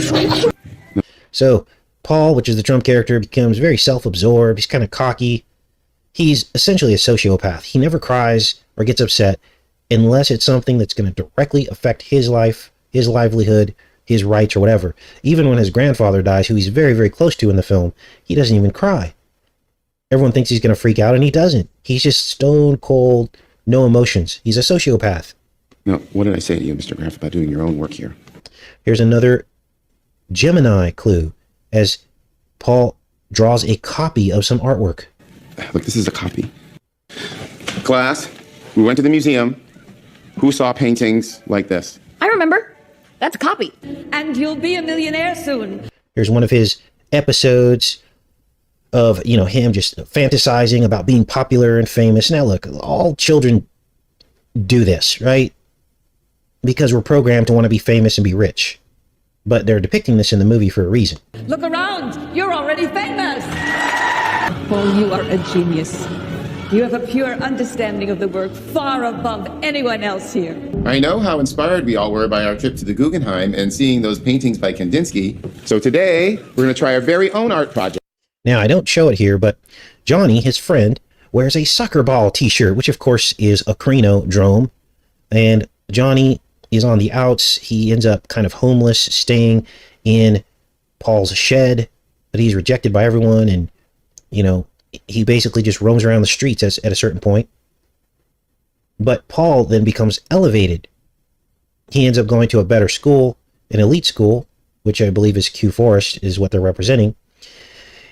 So, Paul, which is the Trump character, becomes very self-absorbed. He's kind of cocky. He's essentially a sociopath. He never cries or gets upset unless it's something that's going to directly affect his life, his livelihood, his rights, or whatever. Even when his grandfather dies, who he's very, very close to in the film, he doesn't even cry. Everyone thinks he's going to freak out, and he doesn't. He's just stone cold, no emotions. He's a sociopath. Now, what did I say to you, Mr. Graff, about doing your own work here? Here's another Gemini clue as Paul draws a copy of some artwork. Look, this is a copy. Class, we went to the museum. Who saw paintings like this? I remember. That's a copy. And you'll be a millionaire soon. Here's one of his episodes of, him just fantasizing about being popular and famous. Now, look, all children do this, right? Because we're programmed to want to be famous and be rich. But they're depicting this in the movie for a reason. Look around. You're already famous. Paul, you are a genius. You have a pure understanding of the work far above anyone else here. I know how inspired we all were by our trip to the Guggenheim and seeing those paintings by Kandinsky. So today, we're going to try our very own art project. Now, I don't show it here, but Johnny, his friend, wears a soccer ball t-shirt, which of course is a Crenodrome. And Johnny is on the outs. He ends up kind of homeless, staying in Paul's shed, but he's rejected by everyone. And, you know, he basically just roams around the streets at a certain point. But Paul then becomes elevated. He ends up going to a better school, an elite school, which I believe is Q Forest is what they're representing,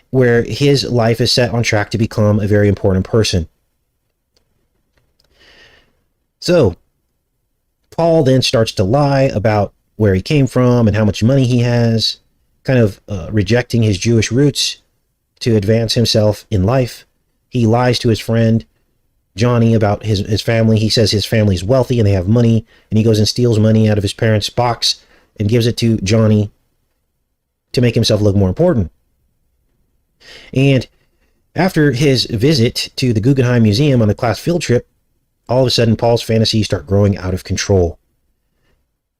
where his life is set on track to become a very important person. So Paul then starts to lie about where he came from and how much money he has, kind of rejecting his Jewish roots to advance himself in life. He lies to his friend Johnny about his family. He says his family is wealthy and they have money, and he goes and steals money out of his parents' box and gives it to Johnny to make himself look more important. And after his visit to the Guggenheim Museum on a class field trip, all of a sudden Paul's fantasies start growing out of control,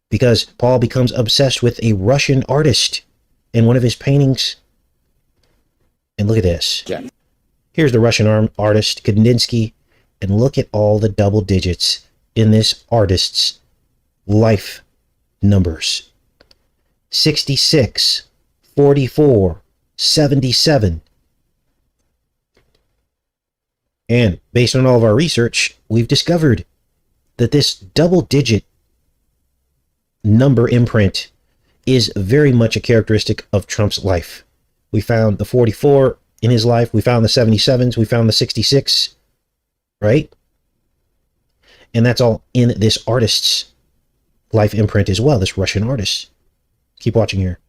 because Paul becomes obsessed with a Russian artist in one of his paintings. And look at this. Yeah. Here's the Russian artist Kandinsky, and look at all the double digits in this artist's life numbers. 66, 44, 77. And based on all of our research, we've discovered that this double-digit number imprint is very much a characteristic of Trump's life. We found the 44 in his life. We found the 77s. We found the 66, right? And that's all in this artist's life imprint as well, this Russian artist. Keep watching here.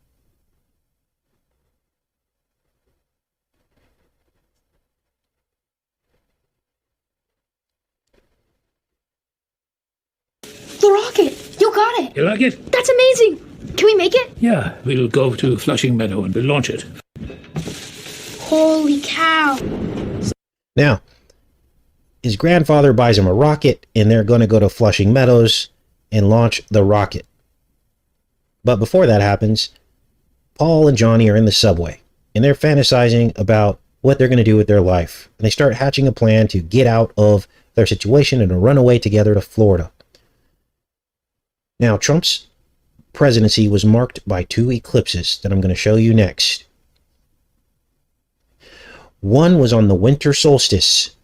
The rocket! You got it! You like it? That's amazing! Can we make it? Yeah, we'll go to Flushing Meadow and we'll launch it. Holy cow! Now, his grandfather buys him a rocket, and they're going to go to Flushing Meadows and launch the rocket. But before that happens, Paul and Johnny are in the subway, and they're fantasizing about what they're going to do with their life. And they start hatching a plan to get out of their situation and to run away together to Florida. Now, Trump's presidency was marked by two eclipses that I'm going to show you next. One was on the winter solstice.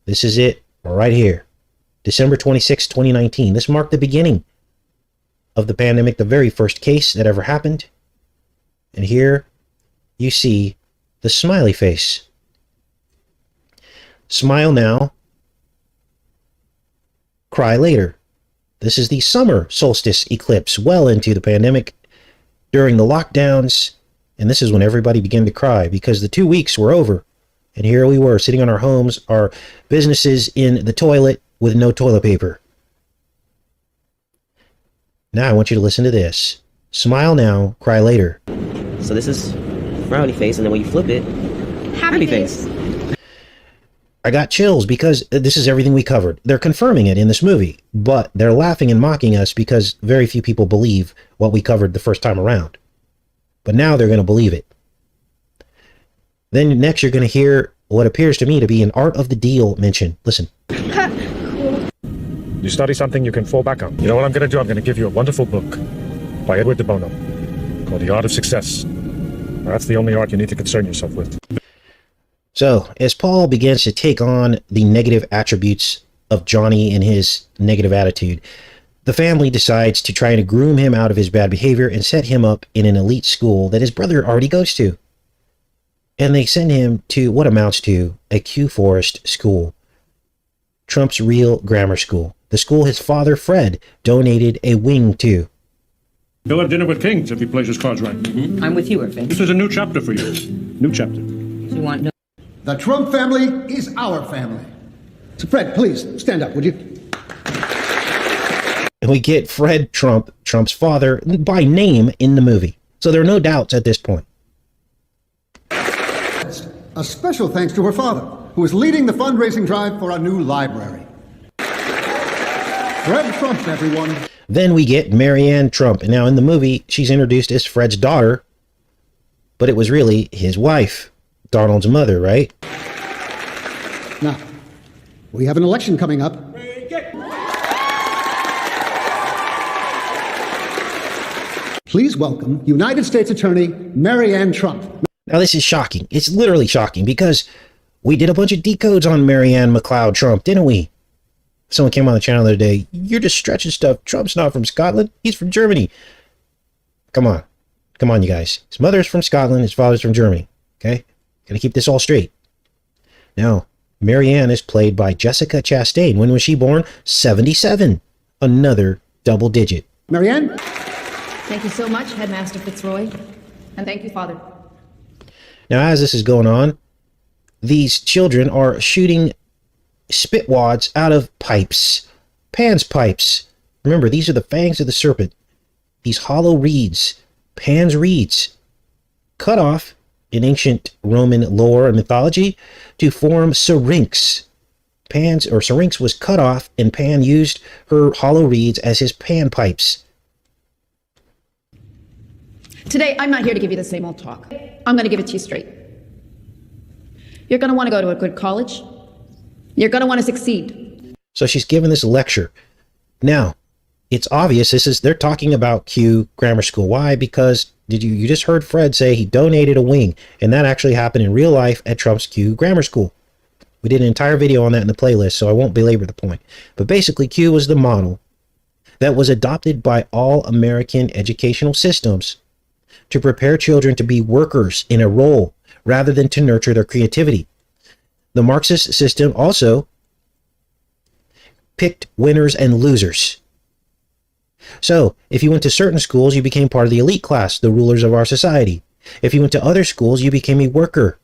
This is it right here. December 26, 2019. This marked the beginning of the pandemic, the very first case that ever happened. And here you see the smiley face. Smile now, cry later. This is the summer solstice eclipse, well into the pandemic, during the lockdowns. And this is when everybody began to cry because the 2 weeks were over. And here we were sitting on our homes, our businesses in the toilet with no toilet paper. Now I want you to listen to this. Smile now, cry later. So this is frowny face, and then when you flip it, happy face. I got chills because this is everything we covered. They're confirming it in this movie, but they're laughing and mocking us because very few people believe what we covered the first time around. But now they're going to believe it. Then next you're going to hear what appears to me to be an art of the deal mention. Listen. You study something you can fall back on. You know what I'm going to do? I'm going to give you a wonderful book by Edward de Bono called The Art of Success. That's the only art you need to concern yourself with. So, as Paul begins to take on the negative attributes of Johnny and his negative attitude, the family decides to try and groom him out of his bad behavior and set him up in an elite school that his brother already goes to. And they send him to what amounts to a Q Forest school, Trump's real grammar school, the school his father, Fred, donated a wing to. He'll have dinner with kings if he plays his cards right. I'm with you, Irving. This is a new chapter for you. New chapter. You want no? The Trump family is our family. So Fred, please, stand up, would you? And we get Fred Trump, Trump's father, by name in the movie. So there are no doubts at this point. A special thanks to her father, who is leading the fundraising drive for a new library. Fred Trump, everyone. Then we get Marianne Trump. And now in the movie, she's introduced as Fred's daughter, but it was really his wife, Donald's mother, right? Now, we have an election coming up. Please welcome United States Attorney Marianne Trump. Now, this is shocking. It's literally shocking because we did a bunch of decodes on Marianne McLeod Trump, didn't we? Someone came on the channel the other day. You're just stretching stuff. Trump's not from Scotland. He's from Germany. Come on. Come on, you guys. His mother's from Scotland. His father's from Germany. Okay? Gotta keep this all straight. Now, Marianne is played by Jessica Chastain. When was she born? 77. Another double digit. Marianne? Thank you so much, Headmaster Fitzroy. And thank you, Father. Now, as this is going on, these children are shooting spit wads out of pipes. Pan's pipes. Remember, these are the fangs of the serpent. These hollow reeds. Pan's reeds. Cut off in ancient Roman lore and mythology to form syrinx. Syrinx was cut off, and Pan used her hollow reeds as his pan pipes. Today, I'm not here to give you the same old talk. I'm going to give it to you straight. You're going to want to go to a good college. You're going to want to succeed. So she's giving this lecture. Now, it's obvious they're talking about Q Grammar School. Why? Because you just heard Fred say he donated a wing, and that actually happened in real life at Trump's Q Grammar School. We did an entire video on that in the playlist, so I won't belabor the point. But basically, Q was the model that was adopted by all American educational systems to prepare children to be workers in a role rather than to nurture their creativity. The Marxist system also picked winners and losers. So, if you went to certain schools, you became part of the elite class, the rulers of our society. If you went to other schools, you became a worker.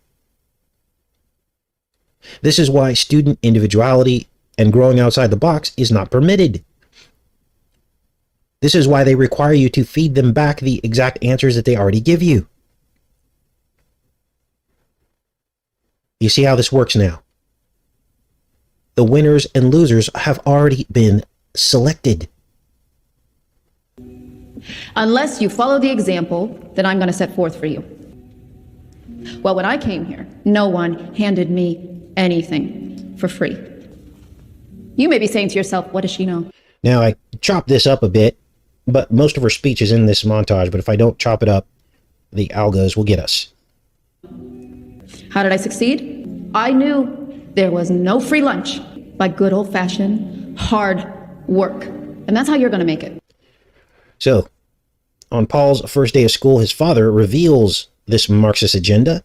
This is why student individuality and growing outside the box is not permitted. This is why they require you to feed them back the exact answers that they already give you. You see how this works now? The winners and losers have already been selected. Unless you follow the example that I'm going to set forth for you. Well, when I came here, no one handed me anything for free. You may be saying to yourself, what does she know? Now, I chopped this up a bit, but most of her speech is in this montage. But if I don't chop it up, the algos will get us. How did I succeed? I knew there was no free lunch by good old-fashioned hard work. And that's how you're going to make it. So, on Paul's first day of school, his father reveals this Marxist agenda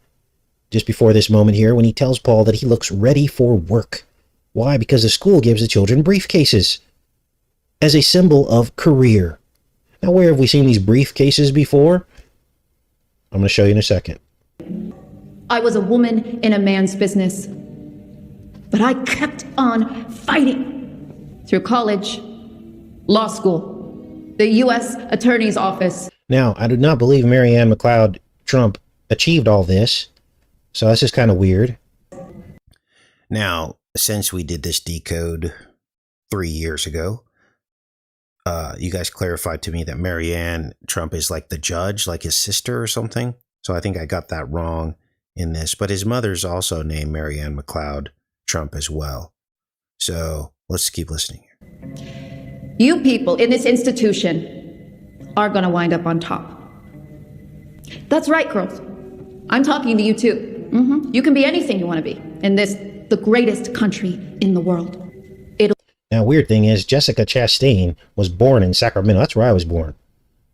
just before this moment here when he tells Paul that he looks ready for work. Why? Because the school gives the children briefcases as a symbol of career. Now, where have we seen these briefcases before? I'm going to show you in a second. I was a woman in a man's business, but I kept on fighting through college, law school, the U.S. Attorney's Office. Now, I do not believe Marianne McLeod Trump achieved all this, so this is kind of weird. Now, since we did this decode 3 years ago, you guys clarified to me that Marianne Trump is like the judge, like his sister or something. So I think I got that wrong in this. But his mother's also named Marianne McLeod Trump as well. So let's keep listening here. You people in this institution are going to wind up on top. That's right, girls. I'm talking to you too. You can be anything you want to be in this, the greatest country in the world. Now, weird thing is, Jessica Chastain was born in Sacramento. That's where I was born.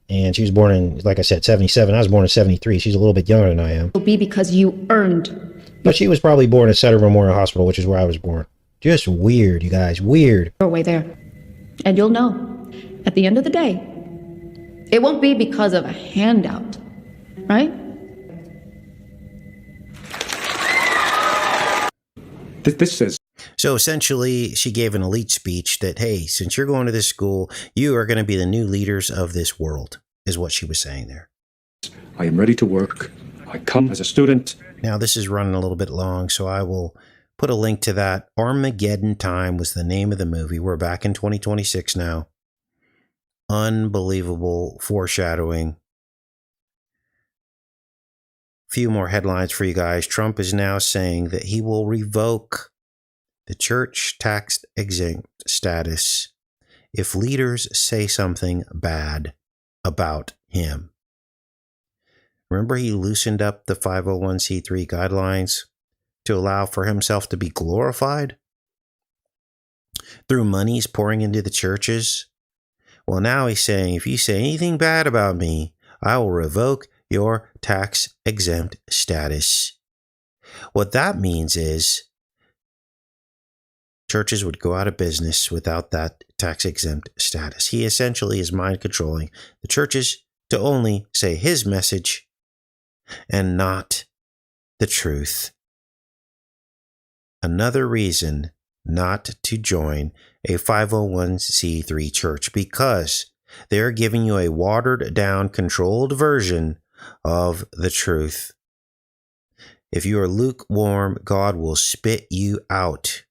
And she was born in, like I said, 77. I was born in 73. She's a little bit younger than I am. It'll be because you earned. But she was probably born at Sutter Memorial Hospital, which is where I was born. Just weird, you guys. Weird. Your way there. And you'll know, at the end of the day, it won't be because of a handout, right? This says. So essentially, she gave an elite speech that, hey, since you're going to this school, you are going to be the new leaders of this world, is what she was saying there. I am ready to work. I come as a student. Now, this is running a little bit long, so I will put a link to that. Armageddon Time was the name of the movie. We're back in 2026 now. Unbelievable foreshadowing. Few more headlines for you guys. Trump is now saying that he will revoke the church tax exempt status if leaders say something bad about him. Remember, he loosened up the 501c3 guidelines to allow for himself to be glorified through monies pouring into the churches? Well, now he's saying, if you say anything bad about me, I will revoke your tax-exempt status. What that means is churches would go out of business without that tax-exempt status. He essentially is mind-controlling the churches to only say his message and not the truth. Another reason not to join a 501c3 church, because they're giving you a watered-down, controlled version of the truth. If you are lukewarm, God will spit you out.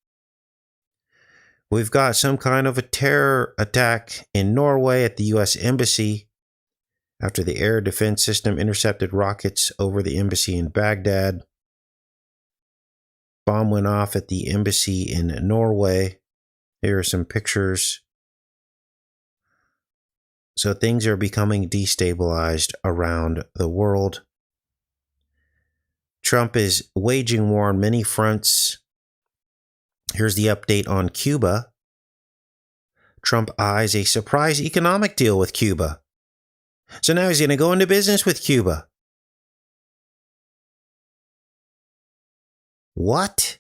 We've got some kind of a terror attack in Norway at the U.S. Embassy after the air defense system intercepted rockets over the embassy in Baghdad. Bomb went off at the embassy in Norway. Here are some pictures. So things are becoming destabilized around the world. Trump is waging war on many fronts. Here's the update on Cuba. Trump eyes a surprise economic deal with Cuba. So now he's going to go into business with Cuba. What?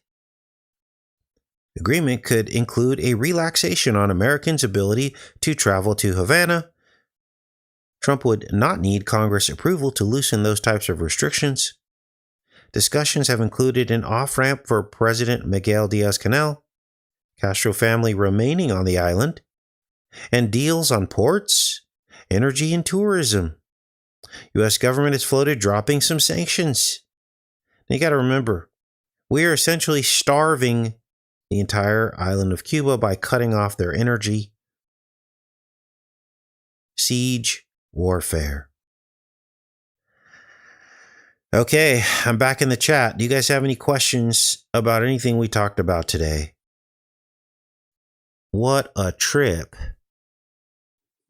The agreement could include a relaxation on Americans' ability to travel to Havana. Trump would not need Congress approval to loosen those types of restrictions. Discussions have included an off-ramp for President Miguel Diaz-Canel, Castro family remaining on the island, and deals on ports, energy, and tourism. U.S. government has floated dropping some sanctions. Now you got to remember, we are essentially starving the entire island of Cuba by cutting off their energy. Siege warfare. Okay, I'm back in the chat. Do you guys have any questions about anything we talked about today? What a trip.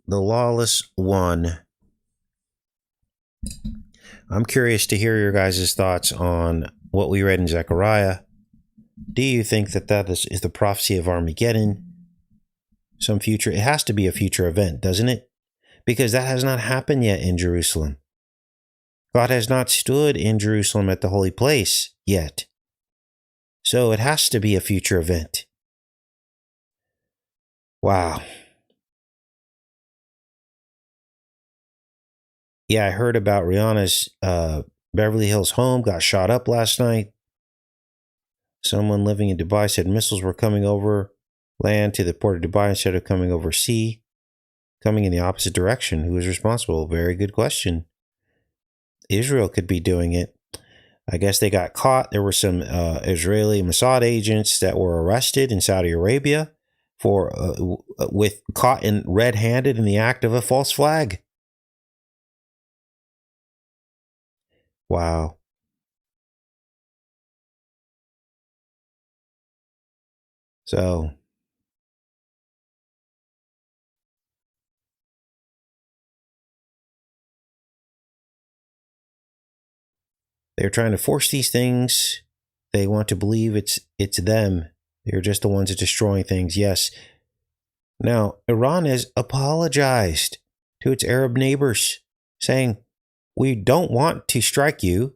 The lawless one. I'm curious to hear your guys' thoughts on what we read in Zechariah. Do you think that that is the prophecy of Armageddon? Some future, it has to be a future event, doesn't it? Because that has not happened yet in Jerusalem. God has not stood in Jerusalem at the holy place yet. So it has to be a future event. Wow. Yeah, I heard about Rihanna's Beverly Hills home got shot up last night. Someone living in Dubai said missiles were coming over land to the port of Dubai instead of coming over sea, coming in the opposite direction. Who was responsible? Very good question. Israel could be doing it. I guess they got caught. There were some Israeli Mossad agents that were arrested in Saudi Arabia for with caught in red-handed in the act of a false flag. Wow. So they're trying to force these things. They want to believe it's them. They're just the ones that are destroying things. Yes. Now, Iran has apologized to its Arab neighbors, saying, we don't want to strike you,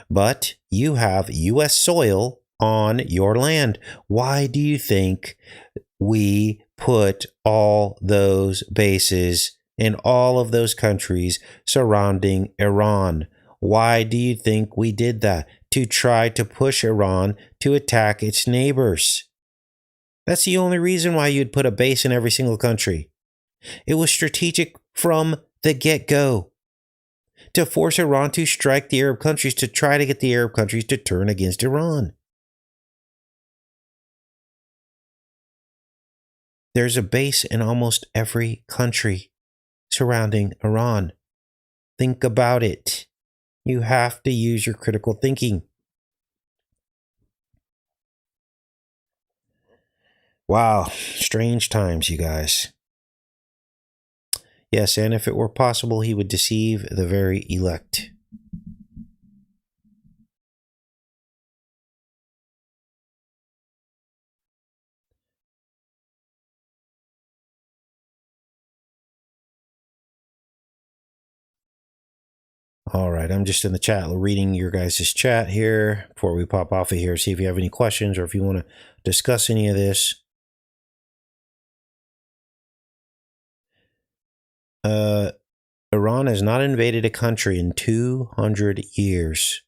but you have U.S. soil on your land. Why do you think we put all those bases in all of those countries surrounding Iran? Why do you think we did that? To try to push Iran to attack its neighbors. That's the only reason why you'd put a base in every single country. It was strategic from the get-go to force Iran to strike the Arab countries, to try to get the Arab countries to turn against Iran. There's a base in almost every country surrounding Iran. Think about it. You have to use your critical thinking. Wow, strange times, you guys. Yes, and if it were possible, he would deceive the very elect. All right, I'm just in the chat reading your guys' chat here before we pop off of here. See if you have any questions or if you want to discuss any of this. Iran has not invaded a country in 200 years.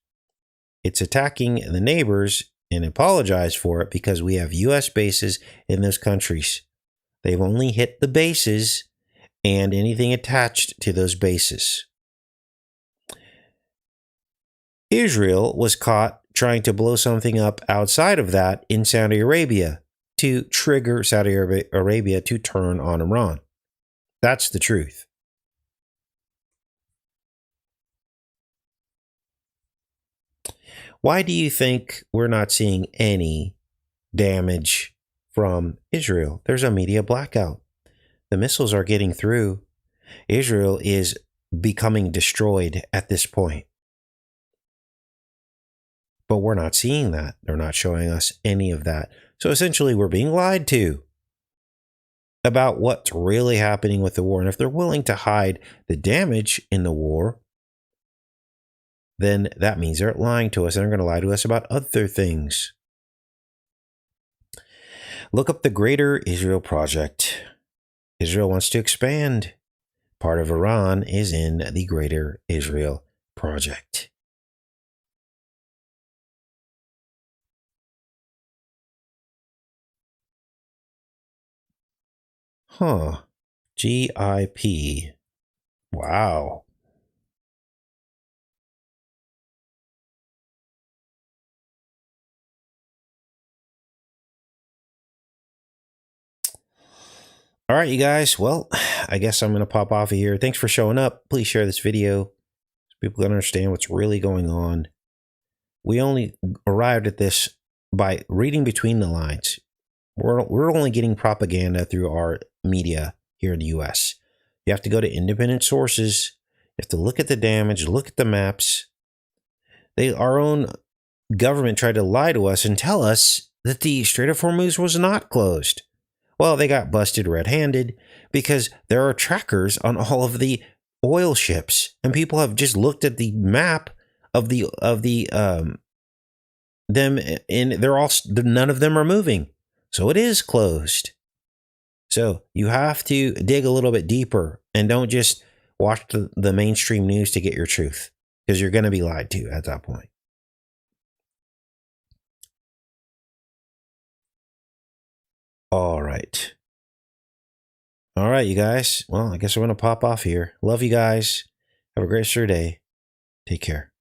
It's attacking the neighbors and apologized for it because we have U.S. bases in those countries. They've only hit the bases and anything attached to those bases. Israel was caught trying to blow something up outside of that in Saudi Arabia to trigger Saudi Arabia to turn on Iran. That's the truth. Why do you think we're not seeing any damage from Israel? There's a media blackout. The missiles are getting through. Israel is becoming destroyed at this point. But we're not seeing that. They're not showing us any of that. So essentially, we're being lied to about what's really happening with the war. And if they're willing to hide the damage in the war, then that means they're lying to us and they're going to lie to us about other things. Look up the Greater Israel Project. Israel wants to expand. Part of Iran is in the Greater Israel Project. Huh. GIP. Wow. All right, you guys. Well, I guess I'm going to pop off of here. Thanks for showing up. Please share this video so people can understand what's really going on. We only arrived at this by reading between the lines. We're only getting propaganda through our media here in the U.S. You have to go to independent sources. You have to look at the damage, look at the maps. Our own government tried to lie to us and tell us that the Strait of Hormuz was not closed. Well, they got busted red-handed because there are trackers on all of the oil ships, and people have just looked at the map of them, and none of them are moving. So it is closed. So you have to dig a little bit deeper and don't just watch the mainstream news to get your truth, because you're going to be lied to at that point. All right. All right, you guys. Well, I guess we're going to pop off here. Love you guys. Have a great day. Take care.